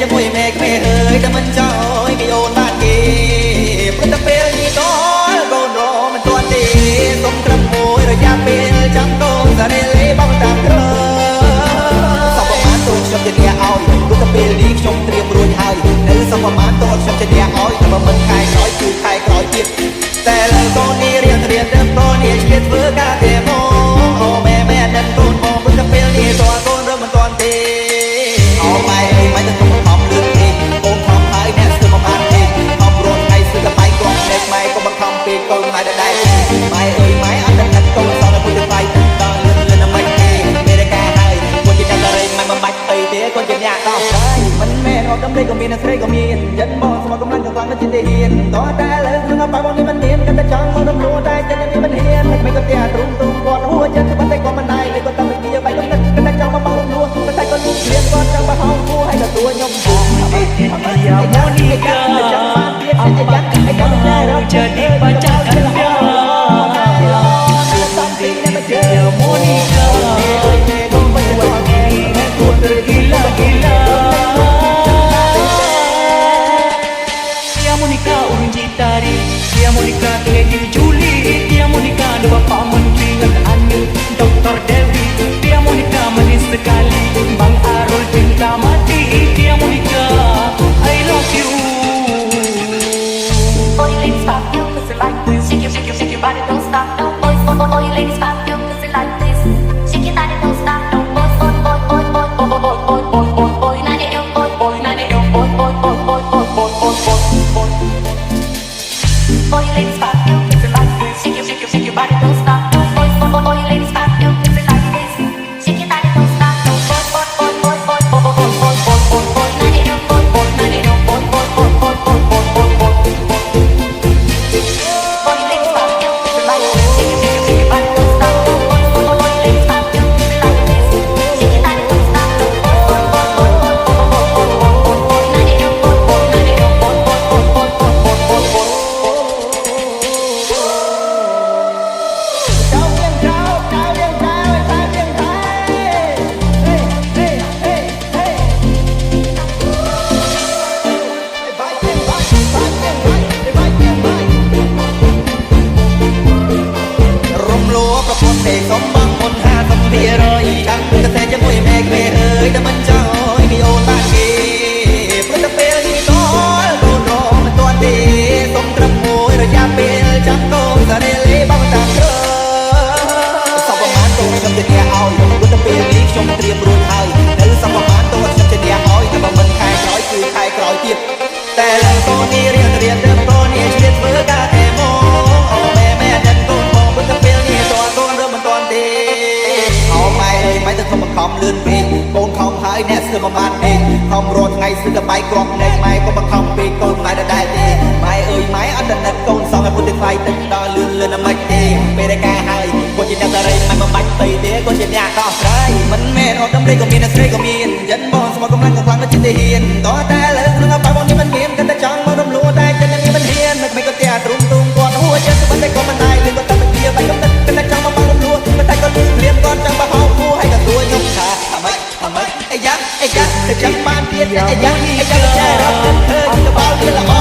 ជាមួយមេឃមេហើយតែមិនចោលគេអូនបានគេព្រោះតែពេលនេះតកូនរមិនទាន់ទេសុំត្រឹមមួយរយៈពេលចាំកូនសារេលេបងតាមក្រសពប្រមាណតូនខ្ញុំជាអ្នកឲ្យព្រោះតែពេលនេះខ្ញុំត្រៀមរួចហើយនៅសពប្រមាណតូនខ្ញុំជាអ្នកឲ្យតែមិនខែក្រោយគឺខែក្រោយទៀតតែលើកូននេះរៀនដើមកូននេះជាធ្វើការទេមកអូម៉ែដឹងកូនបងព្រោះតែពេលនេះតកូនរមិនទាន់ទេអូម៉ែអើយម៉ែទៅខំលឿនទេអូនខំហើយអ្នកស្ទើរមកបានទេខំរត់ថ្ងៃស្ទើរតែបាយគាត់តែម៉ែក៏បង្ខំពេកកូនម៉ែដែរម៉ែអើយម៉ែអត់ដឹងថាកូនសល់តែពុទ្ធទៅបាយដល់លឿនណាស់មិនទេមេរកាហើយគាត់ជាតែរែងម៉ែមិនបាច់អីទេគាត់ជាអ្នកដោះស្រាយមិនមែនអត់ដំណេកក៏មានស្រីក៏មានចិនបងស្មោះកម្លាំងកម្លាំងទៅជាទីហ៊ានតោះតែលើក្នុងបាយបងនេះមិនមានគាត់តែចង់មករំលោះតែចិត្តនេះមិនហ៊ានមិនក៏តែទ្រុំគាត់ហួចចិត្តប៉ុន្តែគាត់មិនដែរលេគាត់តែមិនជាបាយគាត់តែចង់មកបងរំលោះប៉ុន្តែគាត់លួចលៀនគាត់ចង់បោះហោគួរឲ្យទទួលខ្ញុំYa Monica Apakah jadi pacar anda Ya Monica Aku tergila-gila Ya Monica urun jitari Ya Monica Lady Julie Ya Monica ada Bapak Menteri dan Anil Dr. Dewi Ya Monica manis sekali Bang Arul cinta mati Ya Monica I love you Boy, ladies, pop you, cause you like this. Shake your body, don't stop. No, boy, ladies, pop you, cause you like this. Shake your body, don't stop. No, boy, not you, not you, boy, ladies, pop you, cause you like this. Shake your body, don't stop. No, boy, ladies, pop you, cause you like this. Shake your body, don't stop. No, notទេសុំបងមុន50%ចាំទៅតែជាមួយមេឃមេហើយតែមិនចោលគេអូនបានគេព្រោះតែពេលនេះតកូនរមិនទាន់ទេសុំត្រឹមមួយរយៈពេលចាំកូនសារេលេបងតាមក្រសពប្រមាណតូនខ្ញុំជាអ្នកឲ្យព្រោះតែពេលនេះខ្ញុំត្រៀមរួចហើយនៅសពប្រមាណតូនខ្ញុំជាអ្នកឲ្យតែមិនខែក្រោយគឺខែក្រោយទៀតតែលើកូននេះរៀនដើមកូននេះជាធ្វើការទេមកអូម៉ែដឹងកូនបងព្រោះតែពេលនេះតកូនរមិនទាន់ទេអូម៉ែអើយម៉ែទៅខំបង្ខំលឿនពេកកូនខំហើយអ្នកស្ទើរមកបានពេកខំរត់ថ្ងៃស្ទើរតែបាយគ្រាប់ណែម៉ែក៏បង្ខំពេកកូនម៉ែដែរទេម៉ែអើយម៉ែអត់ដឹងកូនសងឲ្យពុទ្ធទៅថ្លៃទឹកដល់លឿនណាស់មិនទេពេលតែការហើយគាត់ជាអ្នកតារៃម៉ែមិនបាច់ទៅទេគាត់ជាអ្នកដោះស្រាយមិនមែនអត់ដំណេកក៏មានស្រីក៏មានចិនបងស្មោះកម្លាំងទៅជាទីហ៊ានតោះតែលើក្នុងបាយបងនេះមិនមានគាត់តែចង់មករំលោះតែចិត្តនេះមិនហ៊ានមិនក៏តែទ្រុំគាត់ហួចចិត្តប៉ុន្តែគាត់មិនដែរលេគាត់តែមិនជាបាយគាត់តែចង់មកបងរំលោះប៉ុន្តែគាត់លៀនគាត់ចង់បោះហោគួរឲ្យទទួលខ្ញុំថាអាម៉េចអាយ៉ាទៅចាំបានទៀតអាយ៉ាចារត់ធ្វើទៅបោកទៅល្អ